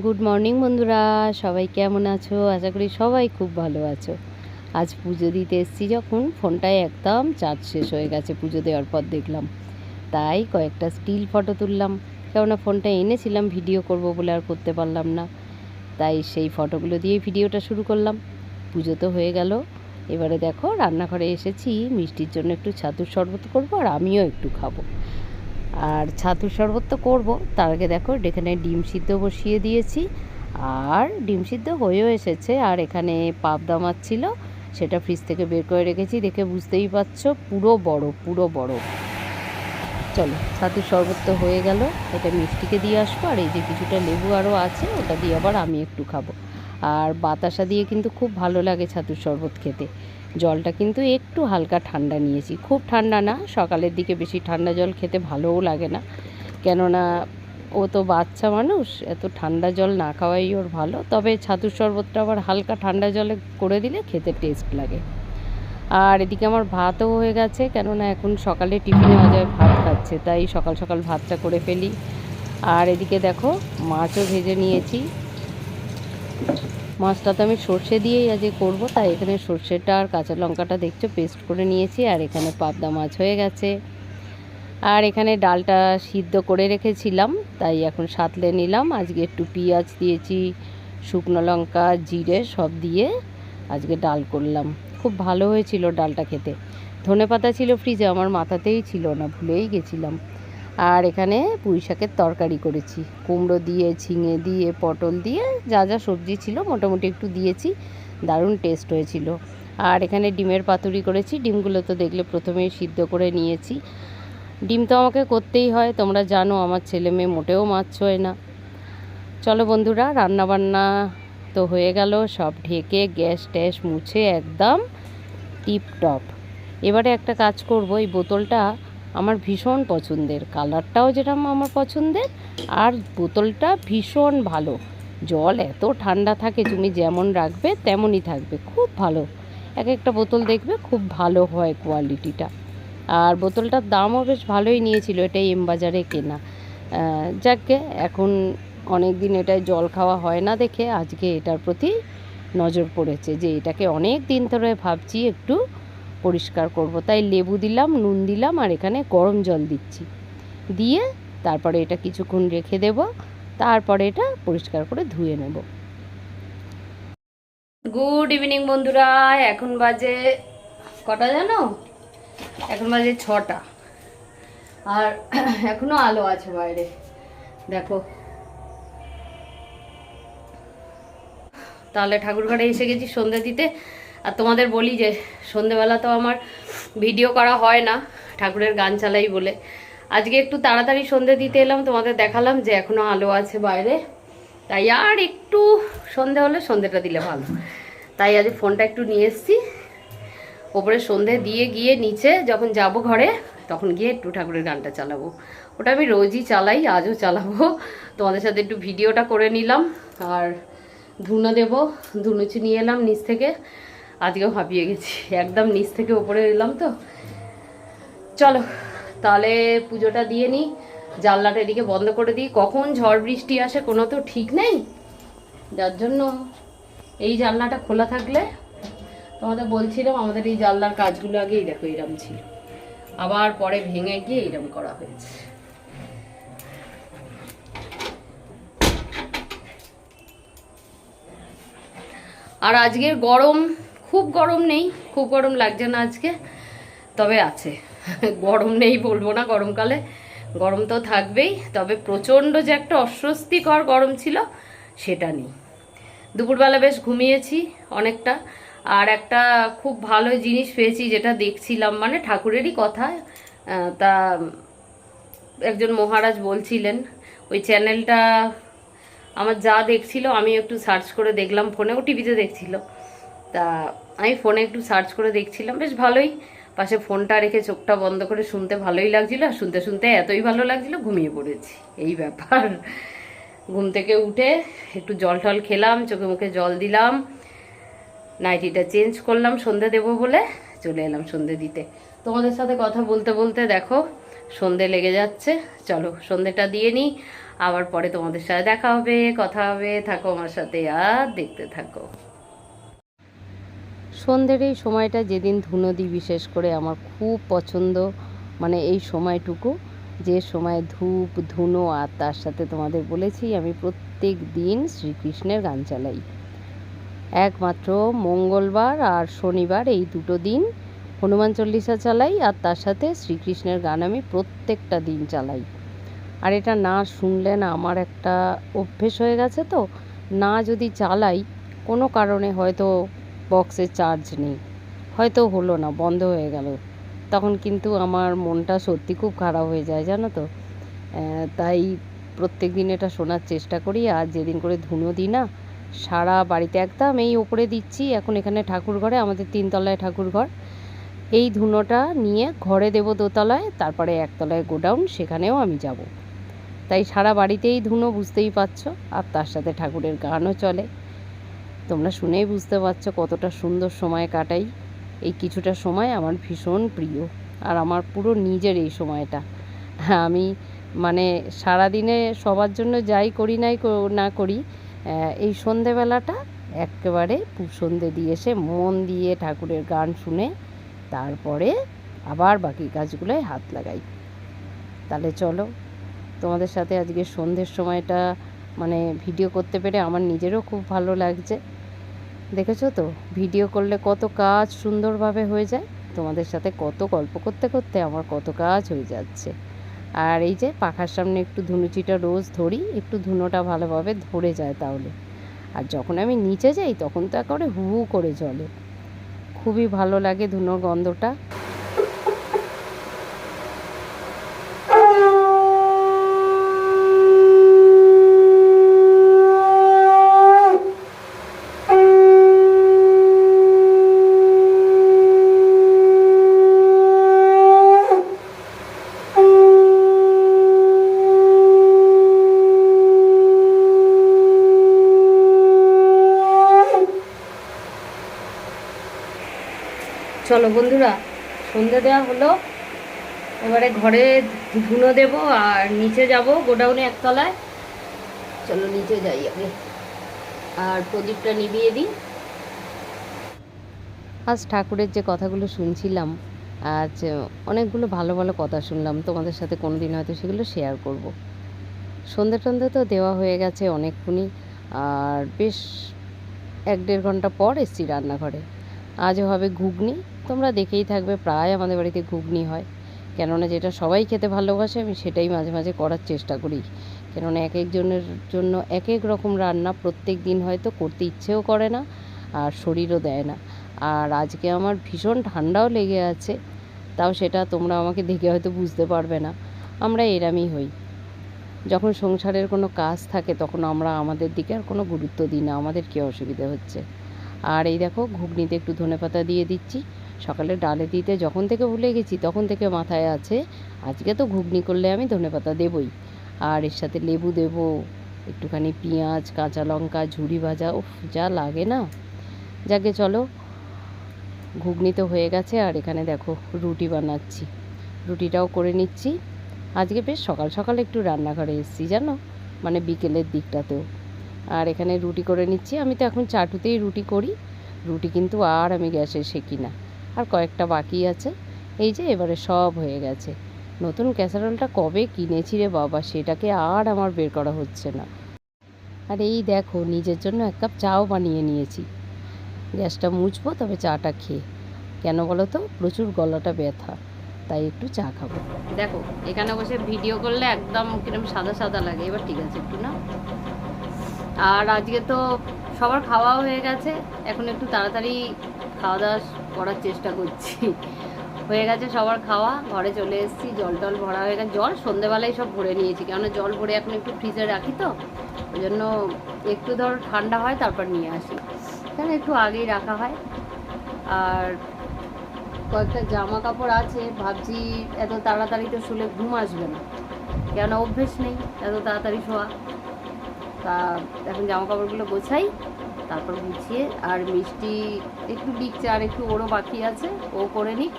Good morning বন্ধুরা, সবাই কেমন আছো? আশা করি সবাই খুব ভালো আছো। আজ পুজো দিতে এসেছি যখন ফোনটায় একদম চার্জ শেষ হয়ে গেছে পুজো দেওয়ার পর দেখলাম, তাই কয়েকটা স্টিল ফটো তুললাম। কেননা ফোনটা এনেছিলাম ভিডিও করব বলে আর করতে পারলাম না, তাই সেই ফটোগুলো দিয়ে ভিডিওটা শুরু করলাম। পুজো তো হয়ে গেল, এবারে দেখো রান্নাঘরে এসেছি, মিষ্টির জন্য একটু ছাতুর শরবত করবো আর আমিও একটু খাবো। আর ছাতুর শরবত তো করবো, তার আগে দেখো এখানে ডিম সিদ্ধ বসিয়ে দিয়েছি, আর ডিম সিদ্ধ হয়েও এসেছে। আর এখানে পাবদা মাছ ছিল, সেটা ফ্রিজ থেকে বের করে রেখেছি, দেখে বুঝতেই পারছো পুরো বড় পুরো বড়। চলো ছাতুর শরবত তো হয়ে গেল, এটা মিষ্টিকে দিয়ে আসবো, আর এই যে কিছুটা লেবু আরও আছে ওটা দিয়ে আবার আমি একটু খাবো। আর বাতাসা দিয়ে কিন্তু খুব ভালো লাগে ছাতুর শরবত খেতে। জলটা কিন্তু একটু হালকা ঠান্ডা নিয়েছি, খুব ঠান্ডা না, সকালের দিকে বেশি ঠান্ডা জল খেতে ভালোও লাগে না, কেননা ও তো বাচ্চা মানুষ, এত ঠান্ডা জল না খাওয়াই ওর ভালো। তবে ছাতুর শরবতটা আবার হালকা ঠান্ডা জলে করে দিলে খেতে টেস্ট লাগে। আর এদিকে আমার ভাতও হয়ে গেছে, কেননা এখন সকালে টিফিনে অজয় ভাত খাচ্ছে, তাই সকাল সকাল ভাতটা করে ফেলি। আর এদিকে দেখো মাছও ভেজে নিয়েছি। মাছটা তো আমি সর্ষে দিয়েই আজকে করবো, তাই এখানে সর্ষেটা আর কাঁচা লঙ্কাটা দেখছো পেস্ট করে নিয়েছি। আর এখানে পাবদা মাছ হয়ে গেছে। আর এখানে ডালটা সিদ্ধ করে রেখেছিলাম, তাই এখন সাঁতলে নিলাম। আজকে একটু পেঁয়াজ দিয়েছি, শুকনো লঙ্কা জিরে সব দিয়ে আজকে ডাল করলাম। খুব ভালো হয়েছিল ডালটা খেতে। ধনেপাতা ছিল ফ্রিজে, আমার মাথাতেই ছিল না, ভুলেই গেছিলাম। আর এখানে পুঁই শাকের তরকারি করেছি, কুমড়ো দিয়ে ঝিঙে দিয়ে পটল দিয়ে যা যা সবজি ছিল মোটামুটি একটু দিয়েছি, দারুণ টেস্ট হয়েছিল। আর এখানে ডিমের পাতুরি করেছি, ডিমগুলো তো দেখলে প্রথমেই সিদ্ধ করে নিয়েছি। ডিম তো আমাকে করতেই হয়, তোমরা জানো আমার ছেলে মেয়ে মোটেও মাছ ছোঁয় না। চলো বন্ধুরা, রান্নাবান্না তো হয়ে গেল, সব ঢেকে গ্যাস ট্যাস মুছে একদম টিপটপ। এবারে একটা কাজ করব, এই বোতলটা আমার ভীষণ পছন্দের, কালারটাও যেরকম আমার পছন্দের, আর বোতলটা ভীষণ ভালো। জল এত ঠান্ডা থাকে, তুমি যেমন রাখবে তেমনই থাকবে, খুব ভালো। এক একটা বোতল দেখবে খুব ভালো হয় কোয়ালিটিটা। আর বোতলটার দামও বেশ ভালোই নিয়েছিল, এটাই এম বাজারে কেনা। যাকে এখন অনেক দিন এটায় জল খাওয়া হয় না দেখে আজকে এটার প্রতি নজর পড়েছে, যে এটাকে অনেক দিন ধরে ভাবছি একটু পরিষ্কার করব, তাই লেবু দিলাম, নুন দিলাম, আর এখানে গরম জল দিচ্ছি, দিয়ে তারপরে এটা কিছুক্ষণ রেখে দেব, তারপরে এটা পরিষ্কার করে ধুয়ে নেব। গুড ইভিনিং বন্ধুরা, এখন বাজে কটা জানো? এখন বাজে 6টা, আর এখনো আলো আছে বাইরে, দেখো। তাহলে ঠাকুরঘরে এসে গেছি সন্ধে দিতে। আর তোমাদের বলি যে সন্ধেবেলা তো আমার ভিডিও করা হয় না, ঠাকুরের গান চালাই বলে। আজকে একটু তাড়াতাড়ি সন্ধে দিতে এলাম, তোমাদের দেখালাম যে এখনও আলো আছে বাইরে, তাই আর একটু সন্ধে হলে সন্ধেটা দিলে ভালো, তাই আজ ফোনটা একটু নিয়ে এসেছি। ওপরে সন্ধে দিয়ে গিয়ে নিচে যখন যাব ঘরে, তখন গিয়ে একটু ঠাকুরের গানটা চালাবো। ওটা আমি রোজই চালাই, আজও চালাবো। তোমাদের সাথে একটু ভিডিওটা করে নিলাম। আর ধুনো দেবো, ধুনুচি নিয়ে এলাম নিচ থেকে, আজকেও হাঁপিয়ে গেছি, একদম নিচ থেকে ওপরে এলাম তো। চলো তাহলে পুজোটা দিয়ে নিই, জানলাটা এদিকে বন্ধ করে দিই, কখন ঝড় বৃষ্টি আসে কোনো তো ঠিক নেই, যার জন্য এই জানলাটা খোলা থাকলে। তোমাদের বলছিলাম আমাদের এই জানলার কাজগুলো আগেই দেখো এরম ছিল, আবার পরে ভেঙে গিয়ে এরম করা হয়েছে। আর আজকের গরম, খুব গরম নেই, খুব গরম লাগছে না আজকে, তবে আছে। গরম নেই বলবো না, গরমকালে গরম তো থাকবেই, তবে প্রচণ্ড যে একটা অস্বস্তিকর গরম ছিল সেটা নেই। দুপুরবেলা বেশ ঘুমিয়েছি অনেকটা। আর একটা খুব ভালো জিনিস পেয়েছি, যেটা দেখছিলাম, মানে ঠাকুরেরই কথা, তা একজন মহারাজ বলছিলেন, ওই চ্যানেলটা আমার যা দেখছিল আমি একটু সার্চ করে দেখলাম ফোনে, ও টিভিতে দেখছিল, তা আমি ফোনে একটু সার্চ করে দেখছিলাম, বেশ ভালোই। পাশে ফোনটা রেখে চোখটা বন্ধ করে শুনতে ভালোই লাগছিল, আর শুনতে শুনতে এতই ভালো লাগছিল ঘুমিয়ে পড়েছি, এই ব্যাপার। ঘুম থেকে উঠে একটু জল টল খেলাম, চোখে মুখে জল দিলাম, নাইটিটা চেঞ্জ করলাম সন্ধে দেবো বলে, চলে এলাম সন্ধে দিতে। তোমাদের সাথে কথা বলতে বলতে দেখো সন্ধে লেগে যাচ্ছে, চলো সন্ধেটা দিয়ে নিই, আবার পরে তোমাদের সাথে দেখা হবে, কথা হবে, থাকো আমার সাথে আর দেখতে থাকো। সন্ধ্যের এই সময়টা যেদিন ধুনো দিই বিশেষ করে আমার খুব পছন্দ, মানে এই সময়টুকু, যে সময় ধূপ ধুনো, আর তার সাথে তোমাদের বলেছি আমি প্রত্যেক দিন শ্রীকৃষ্ণের গান চালাই। একমাত্র মঙ্গলবার আর শনিবার এই দুটো দিন হনুমান চল্লিশা চালাই, আর তার সাথে শ্রীকৃষ্ণের গান আমি প্রত্যেকটা দিন চালাই। আর এটা না শুনলে না আমার একটা অভ্যেস হয়ে গেছে, তো না যদি চালাই কোনো কারণে, হয়তো বক্সে চার্জ নেই, হয়তো হলো না, বন্ধ হয়ে গেল, তখন কিন্তু আমার মনটা সত্যি খুব খারাপ হয়ে যায়, জানো তো। তাই প্রত্যেক দিন এটা শোনার চেষ্টা করি। আর যেদিন করে ধুনো দিই না, সারা বাড়িতে, একদম এই ওপরে দিচ্ছি এখন, এখানে ঠাকুর ঘরে, আমাদের 3তলায় ঠাকুর ঘর, এই ধুনোটা নিয়ে ঘরে দেব দোতলায়, তারপরে একতলায় গোডাউন, সেখানেও আমি যাব। তাই সারা বাড়িতেই ধুনো, বুঝতেই পারছো, আর তার সাথে ঠাকুরের গানও চলে। তোমরা শুনেই বুঝতে পারছো কতটা সুন্দর সময় কাটাই। এই কিছুটা সময় আমার ভীষণ প্রিয়, আর আমার পুরো নিজের এই সময়টা। আমি মানে সারাদিনে সবার জন্য যাই করি না করি, এই সন্ধেবেলাটা একেবারে সন্ধে দিয়ে এসে মন দিয়ে ঠাকুরের গান শুনে তারপরে আবার বাকি কাজগুলোয় হাত লাগাই। তাহলে চলো, তোমাদের সাথে আজকে সন্ধ্যের সময়টা মানে ভিডিও করতে পেরে আমার নিজেরও খুব ভালো লাগছে। দেখেছো তো, ভিডিও করলে কত কাজ সুন্দরভাবে হয়ে যায়, তোমাদের সাথে কত গল্প করতে করতে আমার কত কাজ হয়ে যাচ্ছে। আর এই যে পাখার সামনে একটু ধুনুচিটা রোজ ধরি, একটু ধুনোটা ভালোভাবে ধরে যায় তাহলে। আর যখন আমি নিচে যাই তখন তো একেবারে হু হু করে জ্বলে, খুবই ভালো লাগে ধুনোর গন্ধটা। চলো বন্ধুরা, সন্ধে দেওয়া হলো, এবারে ঘরে ধুনো দেব আর নিচে যাব গোডাউনে একতলায়। চলো নিচে যাই আগে, আর প্রদীপটা নিভিয়ে দিই। আজ ঠাকুরের যে কথাগুলো শুনছিলাম, আজ অনেকগুলো ভালো ভালো কথা শুনলাম, তোমাদের সাথে কোনো দিন হয়তো সেগুলো শেয়ার করব। সন্ধে টন্ধে তো দেওয়া হয়ে গেছে অনেকক্ষণই, আর বেশ 1-1.5 ঘন্টা পর এসছি রান্নাঘরে। আজও হবে ঘুগনি, তোমরা দেখেই থাকবে, প্রায় আমাদের বাড়িতে ঘুগনি হয়, কেননা যেটা সবাই খেতে ভালোবাসে আমি সেটাই মাঝে মাঝে করার চেষ্টা করি। কেননা এক একজনের জন্য এক এক রকম রান্না প্রত্যেক দিন হয়তো করতে ইচ্ছেও করে না, আর শরীরও দেয় না। আর আজকে আমার ভীষণ ঠান্ডাও লেগে আছে, তাও সেটা তোমরা আমাকে দেখে হয়তো বুঝতে পারবে না, আমরা এরমই হই। যখন সংসারের কোনো কাজ থাকে তখন আমরা আমাদের দিকে আর কোনো গুরুত্ব দিই না, আমাদের কী অসুবিধা হচ্ছে। আর এই দেখো ঘুগনিতে একটু ধনেপাতা দিয়ে দিচ্ছি, সকালে ডালে দিতে যখন থেকে ভুলে গেছি তখন থেকে মাথায় আছে, আজকে তো ঘুগনি করলে আমি ধনেপাতা দেবই। আর এর সাথে লেবু দেব, একটুখানি পেঁয়াজ, কাঁচা লঙ্কা, ঝুরি ভাজা, উফ যা লাগে না। যাকে চলো, ঘুগনি তো হয়ে গেছে, আর এখানে দেখো রুটি বানাচ্ছি, রুটিটাও করে নিচ্ছি। আজকে বেশ সকাল সকাল একটু রান্নাঘরে এসেছি জানো, মানে বিকেলের দিকটাতেও। আর এখানে রুটি করে নিচ্ছি, আমি তো এখন চাটুতেই রুটি করি, রুটি কিন্তু আর আমি গ্যাসে সেকি না। আর কয়েকটা বাকি আছে, এই যে এবারে সব হয়ে গেছে। নতুন ক্যাসারোলটা কবে কিনেছি রে বাবা, সেটাকে আর আমার বের করা হচ্ছে না। আর এই দেখো নিজের জন্য 1 কাপ চাও বানিয়ে নিয়েছি, গ্যাসটা মুছবো তবে চাটা খেয়ে। কেন বলো তো, প্রচুর গলাটা ব্যথা, তাই একটু চা খাবো। দেখো এখানে বসে ভিডিও করলে একদম কিরকম সাদা সাদা লাগে, এবার ঠিক আছে একটু না। আর আজকে তো সবার খাওয়াও হয়ে গেছে, এখন একটু তাড়াতাড়ি খাওয়া দাওয়া করার চেষ্টা করছি। হয়ে গেছে সবার খাওয়া, ঘরে চলে এসেছি, জল টল ভরা হয়ে গেছে, জল সন্ধেবেলায় সব ভরে নিয়েছি, কেননা জল ভরে এখন একটু ফ্রিজে রাখি, তো ওই জন্য একটু ধর ঠান্ডা হয় তারপর নিয়ে আসি, কেন একটু আগেই রাখা হয়। আর কয়েকটা জামা কাপড় আছে, ভাবছি এত তাড়াতাড়ি তো শুলে ঘুম আসবে না, কেন অভ্যেস নেই এত তাড়াতাড়ি শোয়া। তা এখন জামা কাপড়গুলো গোছাই, তারপর গুছিয়ে, আর মিষ্টি একটু লিখছে, আর একটু ওরও বাকি আছে, ও করে নিক।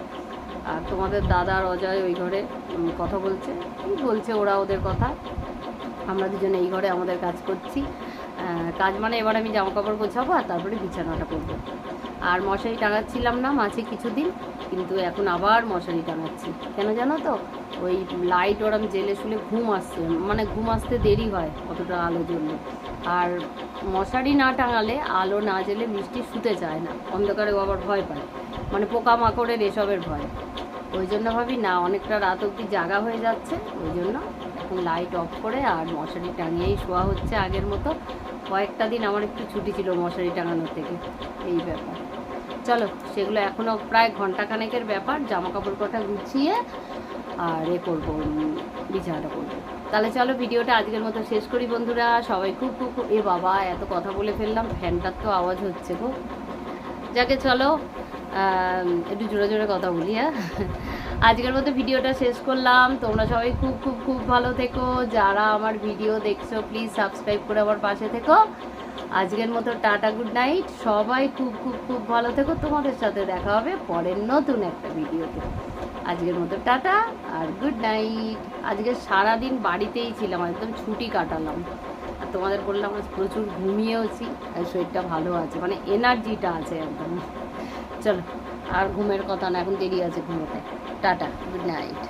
আর তোমাদের দাদা আর অজয় ওই ঘরে কথা বলছে, কি বলছে ওরা ওদের কথা। আমরা দুজনে এই ঘরে আমাদের কাজ করছি। কাজ মানে এবার আমি জামা কাপড় গোছাবো আর তারপরে বিছানাটা করবো। আর মশারি টাঙাচ্ছিলাম না মাঝে কিছুদিন, কিন্তু এখন আবার মশারি টাঙাচ্ছি। কেন জানো তো, ওই লাইট ওরম জেলে শুলে ঘুম আসছে, মানে ঘুম আসতে দেরি হয় অতটা আলো জ্বললে। আর মশারি না টাঙালে, আলো না জ্বলে মিষ্টি শুতে চায় না, অন্ধকারে ও আবার ভয় পায়, মানে পোকামাকড়ের এসবের ভয়। ওই জন্য ভাবি না, অনেকটা রাত অবধি জাগা হয়ে যাচ্ছে, ওই জন্য এখন লাইট অফ করে আর মশারি টাঙিয়েই শোয়া হচ্ছে আগের মতো। কয়েকটা দিন আমার একটু ছুটি ছিল মশারি টাঙানোর থেকে, এই ব্যাপার। চলো, সেগুলো এখনও প্রায় ঘন্টাখানেকের ব্যাপার। জামা কাপড় কটা গুছিয়ে আর করবো, বিছানাটা করবো। তাহলে চলো ভিডিওটা আজকের মতো শেষ করি বন্ধুরা। সবাই খুব খুব এ বাবা, এত কথা বলে ফেললাম, ফ্যানটার তো আওয়াজ হচ্ছে গো। যাকে চলো একটু জোরে জোরে কথা বলি। হ্যাঁ, আজকের মতো ভিডিওটা শেষ করলাম। তোমরা সবাই খুব খুব খুব ভালো থেকো। যারা আমার ভিডিও দেখছো প্লিজ সাবস্ক্রাইব করে আমার পাশে থেকো। আজকের মতো টাটা, গুড নাইট। সবাই খুব খুব খুব ভালো থেকো। তোমাদের সাথে দেখা হবে পরের নতুন একটা ভিডিওতে। আজকের মতো টাটা আর গুড নাইট। আজকে সারাদিন বাড়িতেই ছিলাম, একদম ছুটি কাটালাম। আর তোমাদের বললাম আজ প্রচুর ঘুমিয়েওছি, আর শরীরটা ভালো আছে, মানে এনার্জিটা আছে একদম। চলো, আর ঘুমের কথা না, এখন দেরি আছে ঘুমোতে। Tata, good night.